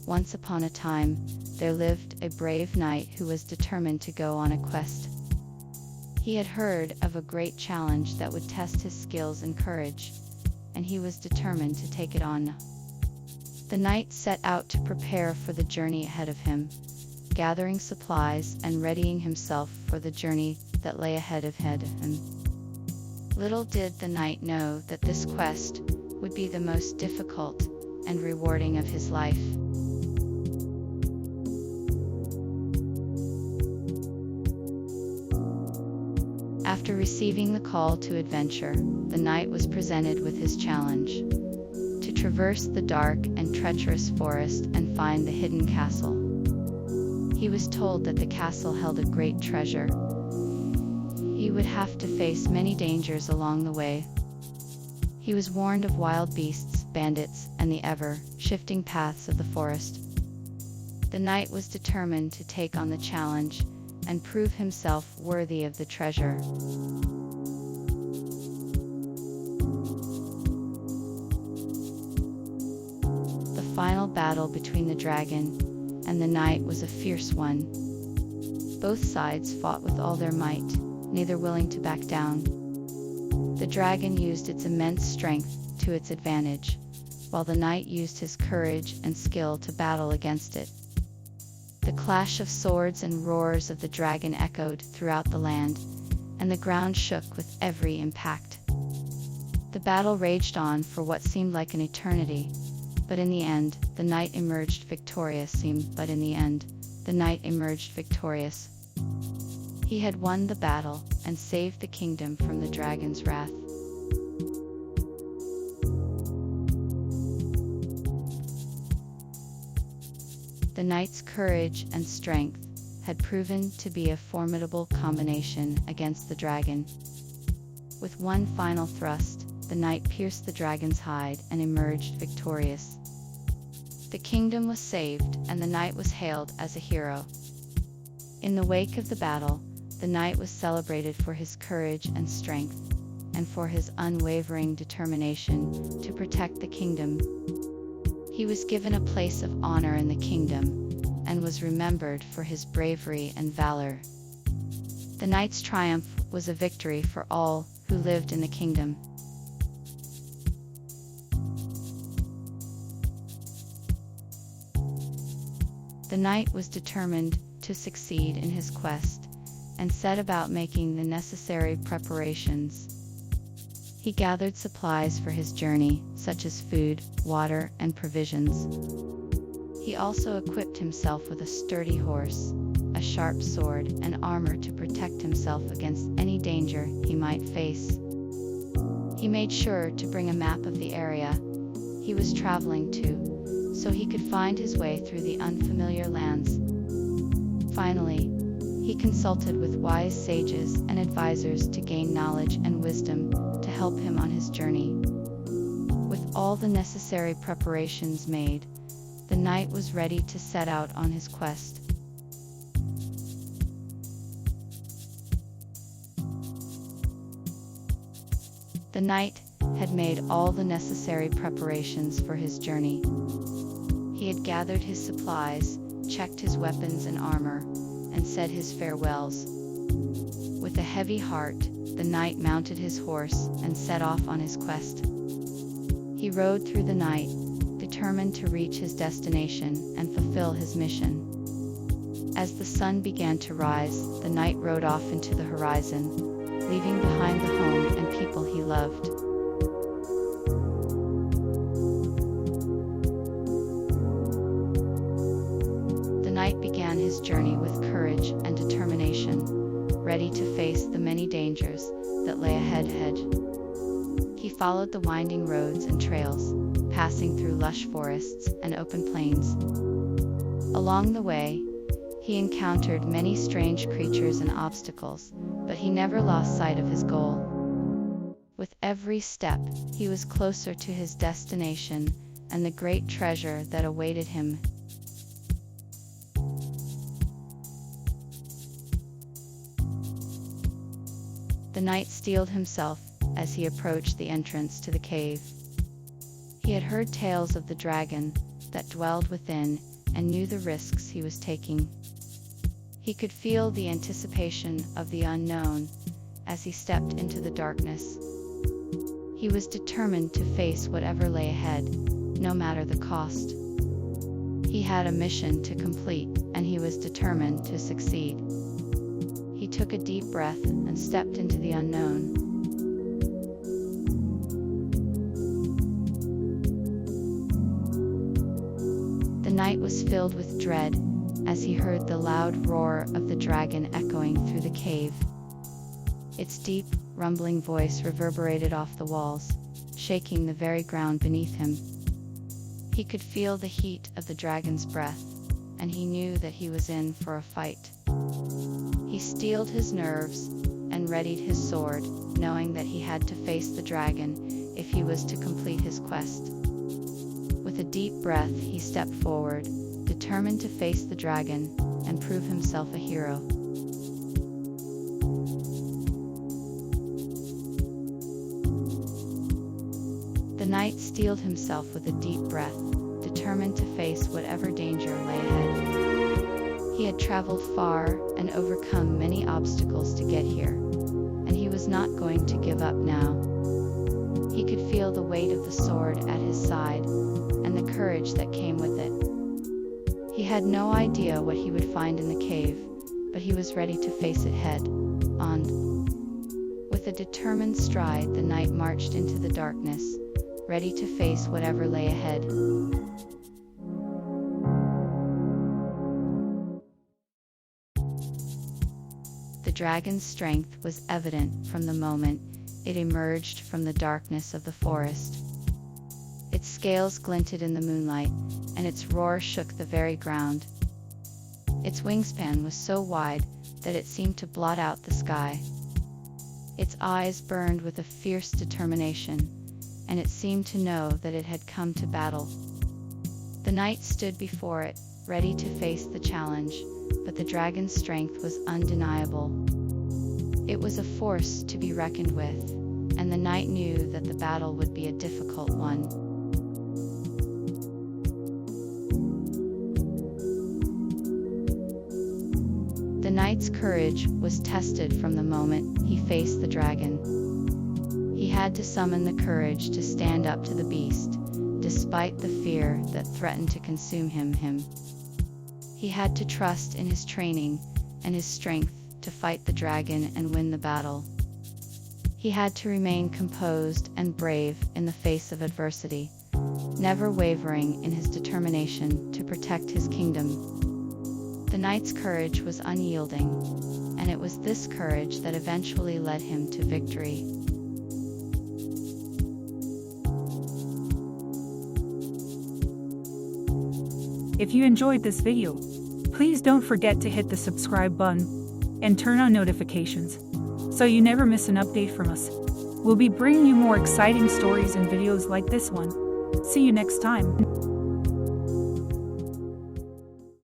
Once upon a time, there lived a brave knight who was determined to go on a quest. He had heard of a great challenge that would test his skills and courage, and he was determined to take it on. The knight set out to prepare for the journey ahead of him, gathering supplies and readying himself for the journey that lay ahead of him. Little did the knight know that this quest would be the most difficult and rewarding of his life. After receiving the call to adventure, the knight was presented with his challenge: to traverse the dark and treacherous forest and find the hidden castle. He was told that the castle held a great treasure. He would have to face many dangers along the way. He was warned of wild beasts, bandits, and the ever-shifting paths of the forest. The knight was determined to take on the challenge and prove himself worthy of the treasure. The final battle between the dragon and the knight was a fierce one. Both sides fought with all their might, neither willing to back down. The dragon used its immense strength to its advantage, while the knight used his courage and skill to battle against it. The clash of swords and roars of the dragon echoed throughout the land, and the ground shook with every impact. The battle raged on for what seemed like an eternity, but in the end, the knight emerged victorious. He had won the battle and saved the kingdom from the dragon's wrath. The knight's courage and strength had proven to be a formidable combination against the dragon. With one final thrust, the knight pierced the dragon's hide and emerged victorious. The kingdom was saved, and the knight was hailed as a hero. In the wake of the battle, the knight was celebrated for his courage and strength, and for his unwavering determination to protect the kingdom. He was given a place of honor in the kingdom, and was remembered for his bravery and valor. The knight's triumph was a victory for all who lived in the kingdom. The knight was determined to succeed in his quest, and set about making the necessary preparations. He gathered supplies for his journey, such as food, water, and provisions. He also equipped himself with a sturdy horse, a sharp sword, and armor to protect himself against any danger he might face. He made sure to bring a map of the area he was traveling to, so he could find his way through the unfamiliar lands. Finally, he consulted with wise sages and advisors to gain knowledge and wisdom to help him on his journey. With all the necessary preparations made, the knight was ready to set out on his quest. The knight had made all the necessary preparations for his journey. He had gathered his supplies, checked his weapons and armor, and said his farewells. With a heavy heart, the knight mounted his horse and set off on his quest. He rode through the night, determined to reach his destination and fulfill his mission. As the sun began to rise, the knight rode off into the horizon, leaving behind the home and people he loved. The knight began his journey with courage and determination, ready to face the many dangers that lay ahead. He followed the winding roads and trails, passing through lush forests and open plains. Along the way, he encountered many strange creatures and obstacles, but he never lost sight of his goal. With every step, he was closer to his destination and the great treasure that awaited him. The knight steeled himself as he approached the entrance to the cave. He had heard tales of the dragon that dwelled within, and knew the risks he was taking. He could feel the anticipation of the unknown as he stepped into the darkness. He was determined to face whatever lay ahead, no matter the cost. He had a mission to complete, and he was determined to succeed. He took a deep breath and stepped into the unknown. The night was filled with dread as he heard the loud roar of the dragon echoing through the cave. Its deep, rumbling voice reverberated off the walls, shaking the very ground beneath him. He could feel the heat of the dragon's breath, and he knew that he was in for a fight. He steeled his nerves and readied his sword, knowing that he had to face the dragon if he was to complete his quest. With a deep breath, he stepped forward, determined to face the dragon and prove himself a hero. The knight steeled himself with a deep breath, determined to face whatever danger lay ahead. He had traveled far and overcome many obstacles to get here, and he was not going to give up now. He could feel the weight of the sword at his side, and the courage that came with it. He had no idea what he would find in the cave, but he was ready to face it head on. With a determined stride, the knight marched into the darkness, ready to face whatever lay ahead. The dragon's strength was evident from the moment it emerged from the darkness of the forest. Its scales glinted in the moonlight, and its roar shook the very ground. Its wingspan was so wide that it seemed to blot out the sky. Its eyes burned with a fierce determination, and it seemed to know that it had come to battle. The knight stood before it, ready to face the challenge, but the dragon's strength was undeniable. It was a force to be reckoned with, and the knight knew that the battle would be a difficult one. The knight's courage was tested from the moment he faced the dragon. He had to summon the courage to stand up to the beast, despite the fear that threatened to consume him. He had to trust in his training and his strength to fight the dragon and win the battle. He had to remain composed and brave in the face of adversity, never wavering in his determination to protect his kingdom. The knight's courage was unyielding, and it was this courage that eventually led him to victory. If you enjoyed this video, please don't forget to hit the subscribe button and turn on notifications so you never miss an update from us. We'll be bringing you more exciting stories and videos like this one. See you next time.